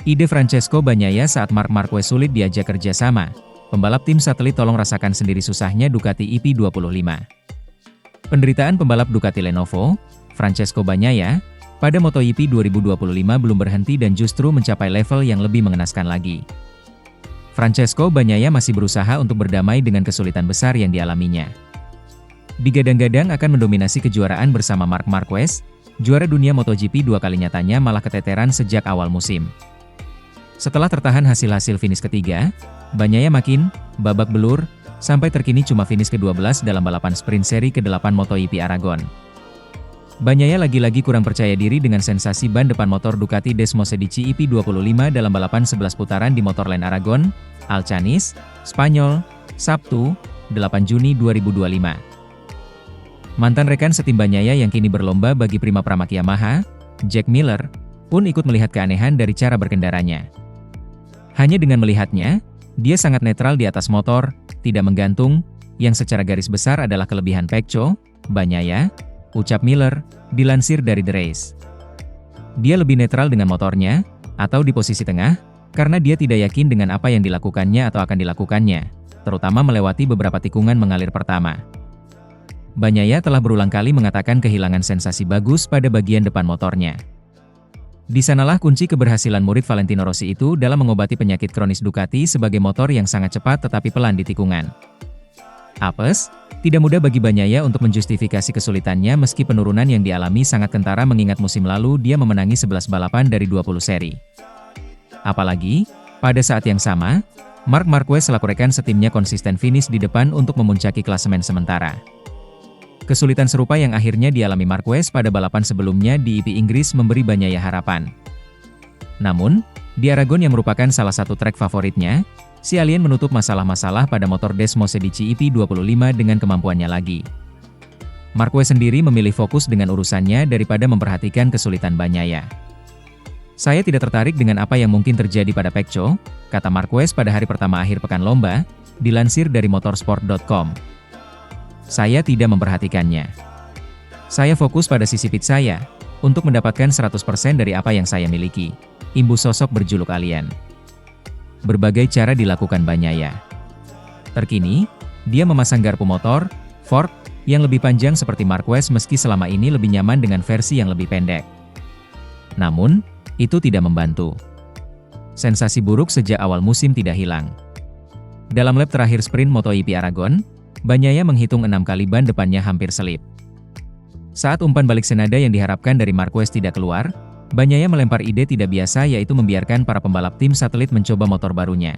Ide Francesco Bagnaia saat Marc Marquez sulit diajak kerjasama. Pembalap tim satelit tolong rasakan sendiri susahnya Ducati EP25. Penderitaan pembalap Ducati Lenovo, Francesco Bagnaia, pada MotoGP 2025 belum berhenti dan justru mencapai level yang lebih mengenaskan lagi. Francesco Bagnaia masih berusaha untuk berdamai dengan kesulitan besar yang dialaminya. Digadang-gadang akan mendominasi kejuaraan bersama Marc Marquez, juara dunia MotoGP 2 kali nyatanya malah keteteran sejak awal musim. Setelah tertahan hasil-hasil finish ketiga, Bagnaia makin babak belur, sampai terkini cuma finish ke-12 dalam balapan sprint seri ke-8 MotoGP Aragon. Bagnaia lagi-lagi kurang percaya diri dengan sensasi ban depan motor Ducati Desmosedici EP25 dalam balapan 11 putaran di Motorland Aragon, Alcanis, Spanyol, Sabtu, 8 Juni 2025. Mantan rekan setim Bagnaia yang kini berlomba bagi Prima Pramac Yamaha, Jack Miller, pun ikut melihat keanehan dari cara berkendaranya. Hanya dengan melihatnya, dia sangat netral di atas motor, tidak menggantung, yang secara garis besar adalah kelebihan Pecco, Bagnaia, ucap Miller, dilansir dari The Race. Dia lebih netral dengan motornya, atau di posisi tengah, karena dia tidak yakin dengan apa yang dilakukannya atau akan dilakukannya, terutama melewati beberapa tikungan mengalir pertama. Bagnaia telah berulang kali mengatakan kehilangan sensasi bagus pada bagian depan motornya. Di sanalah kunci keberhasilan murid Valentino Rossi itu dalam mengobati penyakit kronis Ducati sebagai motor yang sangat cepat tetapi pelan di tikungan. Apes, tidak mudah bagi Bagnaia untuk menjustifikasi kesulitannya meski penurunan yang dialami sangat kentara mengingat musim lalu dia memenangi 11 balapan dari 20 seri. Apalagi, pada saat yang sama, Marc Marquez selaku rekan setimnya konsisten finish di depan untuk memuncaki klasemen sementara. Kesulitan serupa yang akhirnya dialami Marquez pada balapan sebelumnya di EP Inggris memberi Bagnaia harapan. Namun, di Aragon yang merupakan salah satu trek favoritnya, si alien menutup masalah-masalah pada motor Desmosedici EP25 dengan kemampuannya lagi. Marquez sendiri memilih fokus dengan urusannya daripada memperhatikan kesulitan Bagnaia. Saya tidak tertarik dengan apa yang mungkin terjadi pada Pecco, kata Marquez pada hari pertama akhir pekan lomba, dilansir dari motorsport.com. Saya tidak memperhatikannya. Saya fokus pada sisi pit saya, untuk mendapatkan 100% dari apa yang saya miliki, imbus sosok berjuluk alien. Berbagai cara dilakukan Bagnaia. Terkini, dia memasang garpu motor, fork, yang lebih panjang seperti Marquez meski selama ini lebih nyaman dengan versi yang lebih pendek. Namun, itu tidak membantu. Sensasi buruk sejak awal musim tidak hilang. Dalam lap terakhir sprint MotoGP Aragon, Bagnaia menghitung 6 kali ban depannya hampir selip. Saat umpan balik senada yang diharapkan dari Marquez tidak keluar, Bagnaia melempar ide tidak biasa yaitu membiarkan para pembalap tim satelit mencoba motor barunya.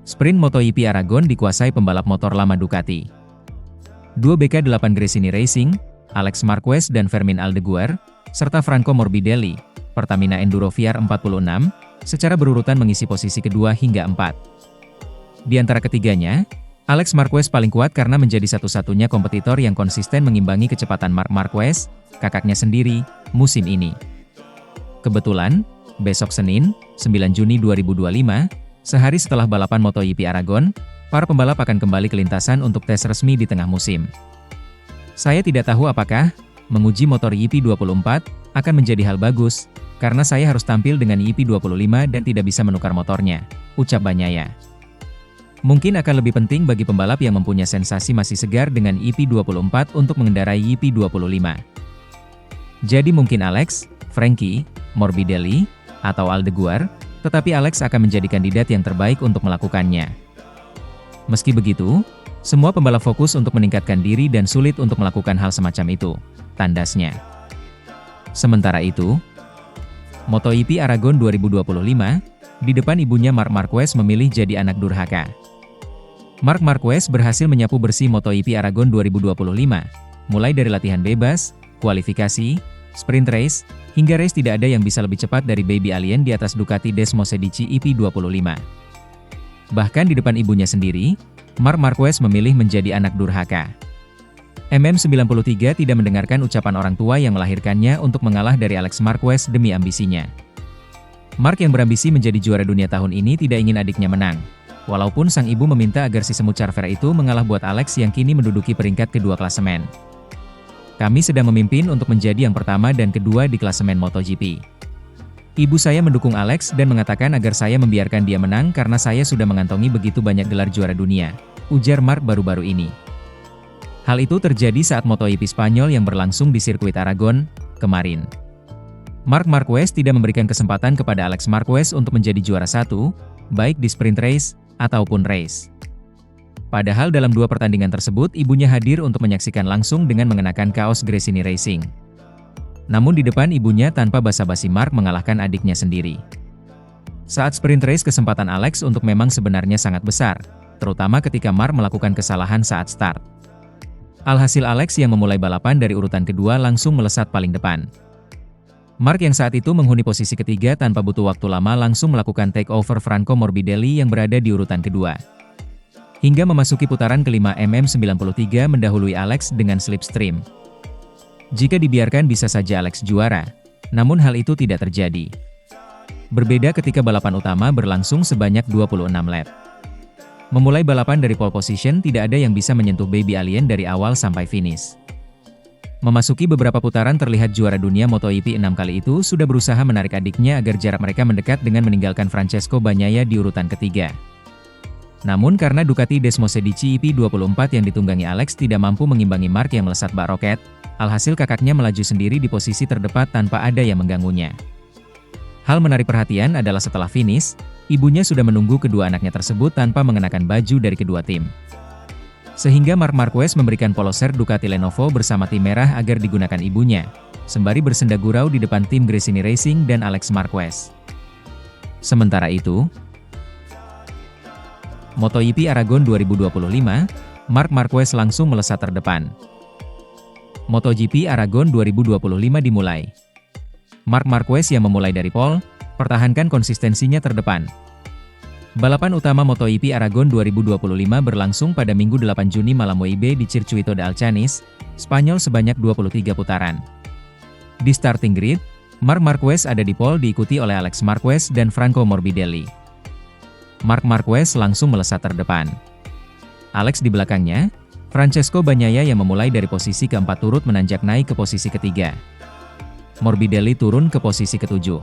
Sprint MotoGP Aragon dikuasai pembalap motor lama Ducati. Dua BK8 Gresini Racing, Alex Marquez dan Fermin Aldeguer, serta Franco Morbidelli, Pertamina Enduro VR46, secara berurutan mengisi posisi kedua hingga 4. Di antara ketiganya, Alex Marquez paling kuat karena menjadi satu-satunya kompetitor yang konsisten mengimbangi kecepatan Marc Marquez, kakaknya sendiri, musim ini. Kebetulan, besok Senin, 9 Juni 2025, sehari setelah balapan MotoGP Aragon, para pembalap akan kembali ke lintasan untuk tes resmi di tengah musim. Saya tidak tahu apakah menguji motor EP24 akan menjadi hal bagus, karena saya harus tampil dengan EP25 dan tidak bisa menukar motornya, ucap Bagnaia. Mungkin akan lebih penting bagi pembalap yang mempunyai sensasi masih segar dengan EP24 untuk mengendarai EP25. Jadi mungkin Alex, Frankie, Morbidelli, atau Aldeguer, tetapi Alex akan menjadi kandidat yang terbaik untuk melakukannya. Meski begitu, semua pembalap fokus untuk meningkatkan diri dan sulit untuk melakukan hal semacam itu, tandasnya. Sementara itu, MotoGP Aragon 2025, di depan ibunya Marc Marquez memilih jadi anak durhaka. Marc Marquez berhasil menyapu bersih MotoGP Aragon 2025, mulai dari latihan bebas, kualifikasi, sprint race, hingga race tidak ada yang bisa lebih cepat dari Baby Alien di atas Ducati Desmosedici EP25. Bahkan di depan ibunya sendiri, Marc Marquez memilih menjadi anak durhaka. MM93 tidak mendengarkan ucapan orang tua yang melahirkannya untuk mengalah dari Alex Marquez demi ambisinya. Marc yang berambisi menjadi juara dunia tahun ini tidak ingin adiknya menang. Walaupun sang ibu meminta agar si semut Charver itu mengalah buat Alex yang kini menduduki peringkat kedua klasemen. Kami sedang memimpin untuk menjadi yang pertama dan kedua di klasemen MotoGP. Ibu saya mendukung Alex dan mengatakan agar saya membiarkan dia menang karena saya sudah mengantongi begitu banyak gelar juara dunia, ujar Marc baru-baru ini. Hal itu terjadi saat MotoGP Spanyol yang berlangsung di sirkuit Aragon kemarin. Marc Marquez tidak memberikan kesempatan kepada Alex Marquez untuk menjadi juara satu, baik di sprint race ataupun race. Padahal dalam dua pertandingan tersebut ibunya hadir untuk menyaksikan langsung dengan mengenakan kaos Gresini Racing. Namun di depan ibunya tanpa basa-basi Marc mengalahkan adiknya sendiri. Saat sprint race kesempatan Alex untuk memang sebenarnya sangat besar, terutama ketika Marc melakukan kesalahan saat start. Alhasil Alex yang memulai balapan dari urutan kedua langsung melesat paling depan. Marc yang saat itu menghuni posisi ketiga tanpa butuh waktu lama langsung melakukan take over Franco Morbidelli yang berada di urutan kedua. Hingga memasuki putaran kelima MM93 mendahului Alex dengan slipstream. Jika dibiarkan bisa saja Alex juara, namun hal itu tidak terjadi. Berbeda ketika balapan utama berlangsung sebanyak 26 lap. Memulai balapan dari pole position tidak ada yang bisa menyentuh Baby Alien dari awal sampai finish. Memasuki beberapa putaran terlihat juara dunia MotoGP 6 kali itu sudah berusaha menarik adiknya agar jarak mereka mendekat dengan meninggalkan Francesco Bagnaia di urutan ketiga. Namun karena Ducati Desmosedici EP24 yang ditunggangi Alex tidak mampu mengimbangi Marc yang melesat bak roket, alhasil kakaknya melaju sendiri di posisi terdepan tanpa ada yang mengganggunya. Hal menarik perhatian adalah setelah finish, ibunya sudah menunggu kedua anaknya tersebut tanpa mengenakan baju dari kedua tim. Sehingga Marc Marquez memberikan poloser Ducati Lenovo bersama tim merah agar digunakan ibunya, sembari bersenda gurau di depan tim Gresini Racing dan Alex Marquez. Sementara itu, MotoGP Aragon 2025, Marc Marquez langsung melesat terdepan. MotoGP Aragon 2025 dimulai. Marc Marquez yang memulai dari pole, pertahankan konsistensinya terdepan. Balapan utama MotoGP Aragon 2025 berlangsung pada Minggu 8 Juni malam WIB di Circuito de Alcanis, Spanyol sebanyak 23 putaran. Di starting grid, Marc Marquez ada di pole diikuti oleh Alex Marquez dan Franco Morbidelli. Marc Marquez langsung melesat terdepan. Alex di belakangnya, Francesco Bagnaia yang memulai dari posisi keempat turut menanjak naik ke posisi ketiga. Morbidelli turun ke posisi ketujuh.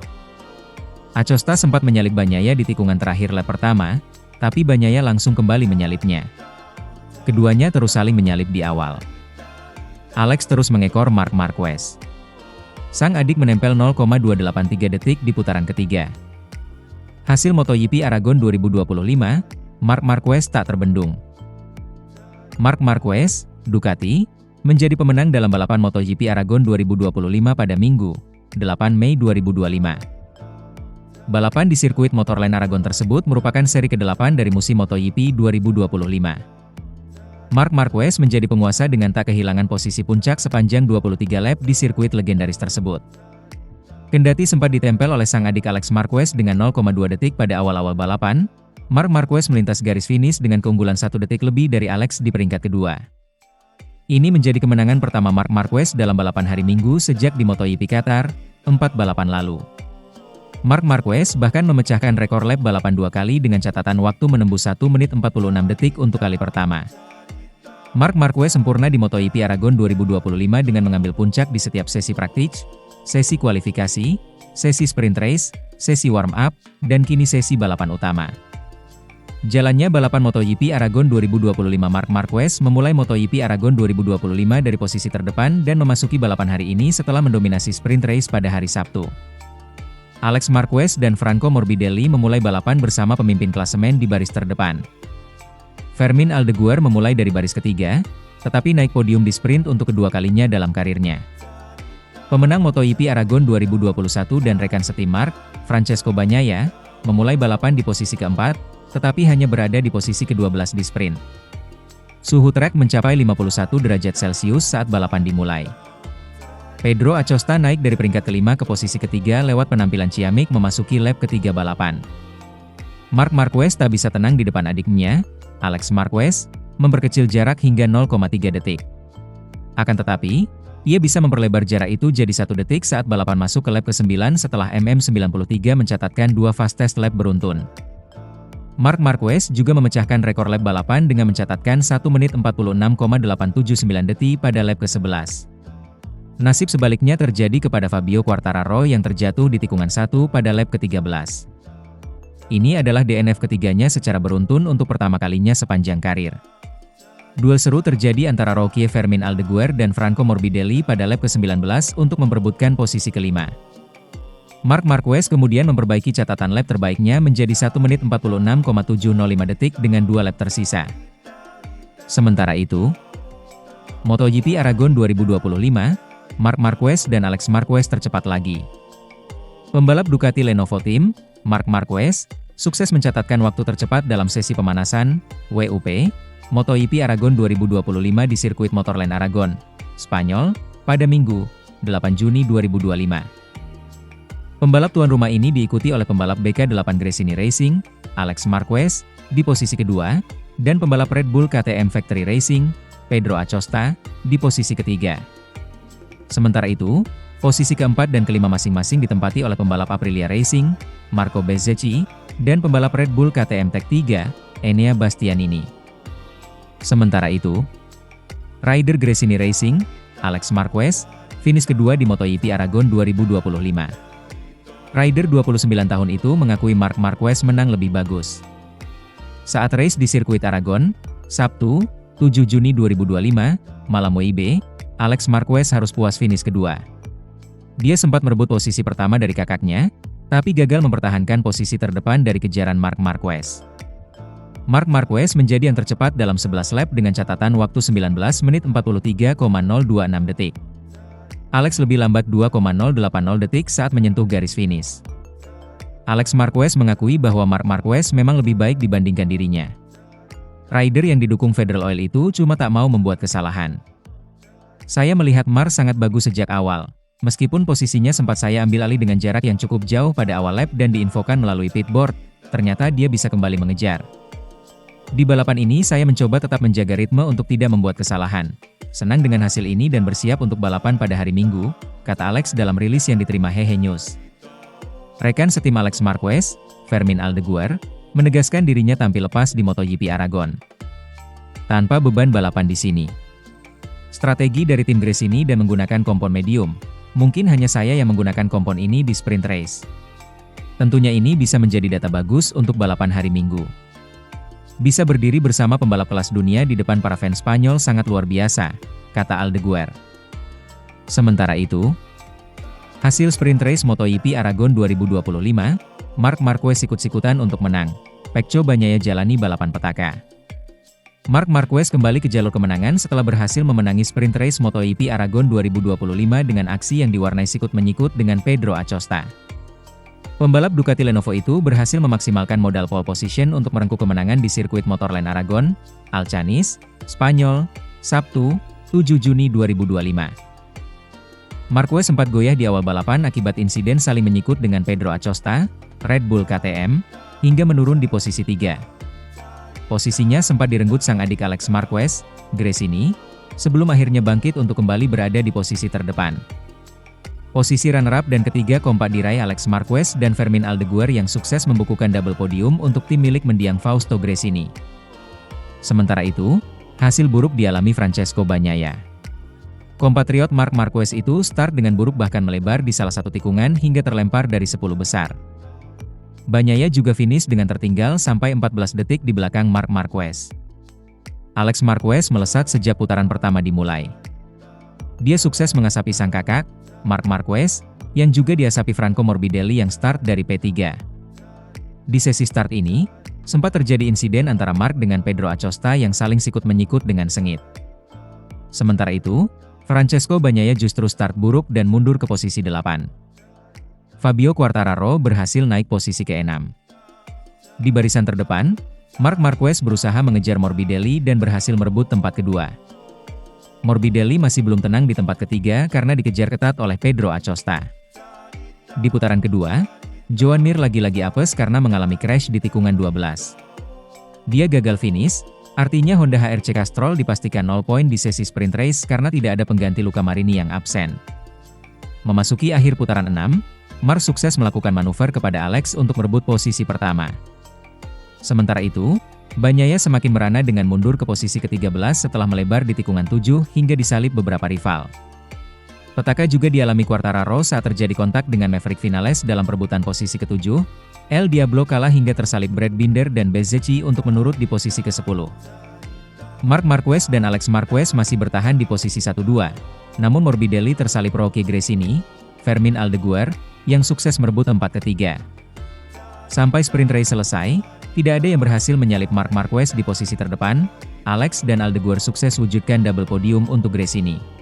Acosta sempat menyalip Bagnaia di tikungan terakhir lap pertama, tapi Bagnaia langsung kembali menyalipnya. Keduanya terus saling menyalip di awal. Alex terus mengekor Marc Marquez. Sang adik menempel 0,283 detik di putaran ketiga. Hasil MotoGP Aragon 2025, Marc Marquez tak terbendung. Marc Marquez, Ducati, menjadi pemenang dalam balapan MotoGP Aragon 2025 pada Minggu, 8 Mei 2025. Balapan di sirkuit Motorland Aragon tersebut merupakan seri ke-8 dari musim MotoGP 2025. Marc Marquez menjadi penguasa dengan tak kehilangan posisi puncak sepanjang 23 lap di sirkuit legendaris tersebut. Kendati sempat ditempel oleh sang adik Alex Marquez dengan 0,2 detik pada awal-awal balapan, Marc Marquez melintas garis finish dengan keunggulan 1 detik lebih dari Alex di peringkat kedua. Ini menjadi kemenangan pertama Marc Marquez dalam balapan hari Minggu sejak di MotoGP Qatar, 4 balapan lalu. Marc Marquez bahkan memecahkan rekor lap balapan 2 kali dengan catatan waktu menembus 1 menit 46 detik untuk kali pertama. Marc Marquez sempurna di MotoGP Aragon 2025 dengan mengambil puncak di setiap sesi praktis, sesi kualifikasi, sesi sprint race, sesi warm-up, dan kini sesi balapan utama. Jalannya balapan MotoGP Aragon 2025 Marc Marquez memulai MotoGP Aragon 2025 dari posisi terdepan dan memasuki balapan hari ini setelah mendominasi sprint race pada hari Sabtu. Alex Marquez dan Franco Morbidelli memulai balapan bersama pemimpin klasemen di baris terdepan. Fermin Aldeguer memulai dari baris ketiga, tetapi naik podium di sprint untuk kedua kalinya dalam karirnya. Pemenang MotoGP Aragon 2021 dan rekan setim Marc, Francesco Bagnaia, memulai balapan di posisi keempat, tetapi hanya berada di posisi ke-12 di sprint. Suhu trek mencapai 51 derajat Celcius saat balapan dimulai. Pedro Acosta naik dari peringkat kelima ke posisi ketiga lewat penampilan ciamik memasuki lap ketiga balapan. Marc Marquez tak bisa tenang di depan adiknya, Alex Marquez, memperkecil jarak hingga 0,3 detik. Akan tetapi, ia bisa memperlebar jarak itu jadi 1 detik saat balapan masuk ke lap ke-9 setelah MM93 mencatatkan 2 fastest lap beruntun. Marc Marquez juga memecahkan rekor lap balapan dengan mencatatkan 1 menit 46,879 detik pada lap ke-11. Nasib sebaliknya terjadi kepada Fabio Quartararo yang terjatuh di tikungan 1 pada lap ke-13. Ini adalah DNF ketiganya secara beruntun untuk pertama kalinya sepanjang karir. Duel seru terjadi antara Rocky Fermin Aldeguer dan Franco Morbidelli pada lap ke-19 untuk memperebutkan posisi kelima. Marc Marquez kemudian memperbaiki catatan lap terbaiknya menjadi 1 menit 46,705 detik dengan 2 lap tersisa. Sementara itu, MotoGP Aragon 2025, Marc Marquez dan Alex Marquez tercepat lagi. Pembalap Ducati Lenovo Team, Marc Marquez, sukses mencatatkan waktu tercepat dalam sesi pemanasan, WUP, MotoGP Aragon 2025 di sirkuit Motorland Aragon, Spanyol, pada Minggu, 8 Juni 2025. Pembalap tuan rumah ini diikuti oleh pembalap BK8 Gresini Racing, Alex Marquez, di posisi kedua, dan pembalap Red Bull KTM Factory Racing, Pedro Acosta, di posisi ketiga. Sementara itu, posisi keempat dan kelima masing-masing ditempati oleh pembalap Aprilia Racing, Marco Bezzecchi, dan pembalap Red Bull KTM Tech 3, Enea Bastianini. Sementara itu, rider Gresini Racing, Alex Marquez, finish kedua di MotoGP Aragon 2025. Rider 29 tahun itu mengakui Marc Marquez menang lebih bagus. Saat race di sirkuit Aragon, Sabtu, 7 Juni 2025, malam WIB, Alex Marquez harus puas finish kedua. Dia sempat merebut posisi pertama dari kakaknya, tapi gagal mempertahankan posisi terdepan dari kejaran Marc Marquez. Marc Marquez menjadi yang tercepat dalam 11 lap dengan catatan waktu 19 menit 43,026 detik. Alex lebih lambat 2,080 detik saat menyentuh garis finish. Alex Marquez mengakui bahwa Marc Marquez memang lebih baik dibandingkan dirinya. Rider yang didukung Federal Oil itu cuma tak mau membuat kesalahan. Saya melihat Marc sangat bagus sejak awal. Meskipun posisinya sempat saya ambil alih dengan jarak yang cukup jauh pada awal lap dan diinfokan melalui pitboard, ternyata dia bisa kembali mengejar. Di balapan ini saya mencoba tetap menjaga ritme untuk tidak membuat kesalahan. Senang dengan hasil ini dan bersiap untuk balapan pada hari Minggu, kata Alex dalam rilis yang diterima Hehe News. Rekan setim Alex Marquez, Fermin Aldeguer, menegaskan dirinya tampil lepas di MotoGP Aragon. Tanpa beban balapan di sini. Strategi dari tim Gresini dan menggunakan kompon medium. Mungkin hanya saya yang menggunakan kompon ini di sprint race. Tentunya ini bisa menjadi data bagus untuk balapan hari Minggu. Bisa berdiri bersama pembalap kelas dunia di depan para fans Spanyol sangat luar biasa, kata Aldeguer. Sementara itu, hasil sprint race MotoGP Aragon 2025, Marc Marquez ikut-ikutan untuk menang. Pecco Bagnaia jalani balapan petaka. Marc Marquez kembali ke jalur kemenangan setelah berhasil memenangi sprint race MotoGP Aragon 2025 dengan aksi yang diwarnai sikut-menyikut dengan Pedro Acosta. Pembalap Ducati Lenovo itu berhasil memaksimalkan modal pole position untuk merengkuh kemenangan di sirkuit Motorland Aragon, Alcanis, Spanyol, Sabtu, 7 Juni 2025. Marquez sempat goyah di awal balapan akibat insiden saling menyikut dengan Pedro Acosta, Red Bull KTM, hingga menurun di posisi 3. Posisinya sempat direnggut sang adik Alex Marquez, Gresini, sebelum akhirnya bangkit untuk kembali berada di posisi terdepan. Posisi runner-up dan ketiga kompak diraih Alex Marquez dan Fermin Aldeguer yang sukses membukukan double podium untuk tim milik mendiang Fausto Gresini. Sementara itu, hasil buruk dialami Francesco Bagnaia. Kompatriot Marc Marquez itu start dengan buruk bahkan melebar di salah satu tikungan hingga terlempar dari 10 besar. Bagnaia juga finish dengan tertinggal sampai 14 detik di belakang Marc Marquez. Alex Marquez melesat sejak putaran pertama dimulai. Dia sukses mengasapi sang kakak, Marc Marquez, yang juga diasapi Franco Morbidelli yang start dari P3. Di sesi start ini, sempat terjadi insiden antara Marc dengan Pedro Acosta yang saling sikut-menyikut dengan sengit. Sementara itu, Francesco Bagnaia justru start buruk dan mundur ke posisi 8. Fabio Quartararo berhasil naik posisi ke-6. Di barisan terdepan, Marc Marquez berusaha mengejar Morbidelli dan berhasil merebut tempat kedua. Morbidelli masih belum tenang di tempat ketiga karena dikejar ketat oleh Pedro Acosta. Di putaran kedua, Joan Mir lagi-lagi apes karena mengalami crash di tikungan 12. Dia gagal finish, artinya Honda HRC Castrol dipastikan 0 poin di sesi sprint race karena tidak ada pengganti Luca Marini yang absen. Memasuki akhir putaran 6, Marc sukses melakukan manuver kepada Alex untuk merebut posisi pertama. Sementara itu, Bagnaia semakin merana dengan mundur ke posisi ke-13 setelah melebar di tikungan 7 hingga disalip beberapa rival. Petaka juga dialami Quartararo saat terjadi kontak dengan Maverick Vinales dalam perebutan posisi ke-7. El Diablo kalah hingga tersalip Brad Binder dan Bezzecchi untuk menurut di posisi ke-10. Marc Marquez dan Alex Marquez masih bertahan di posisi 1-2. Namun Morbidelli tersalip Roque Gresini, Fermin Aldeguer, yang sukses merebut tempat ketiga. Sampai sprint race selesai, tidak ada yang berhasil menyalip Marc Marquez di posisi terdepan. Alex dan Aldeguer sukses wujudkan double podium untuk Gresini.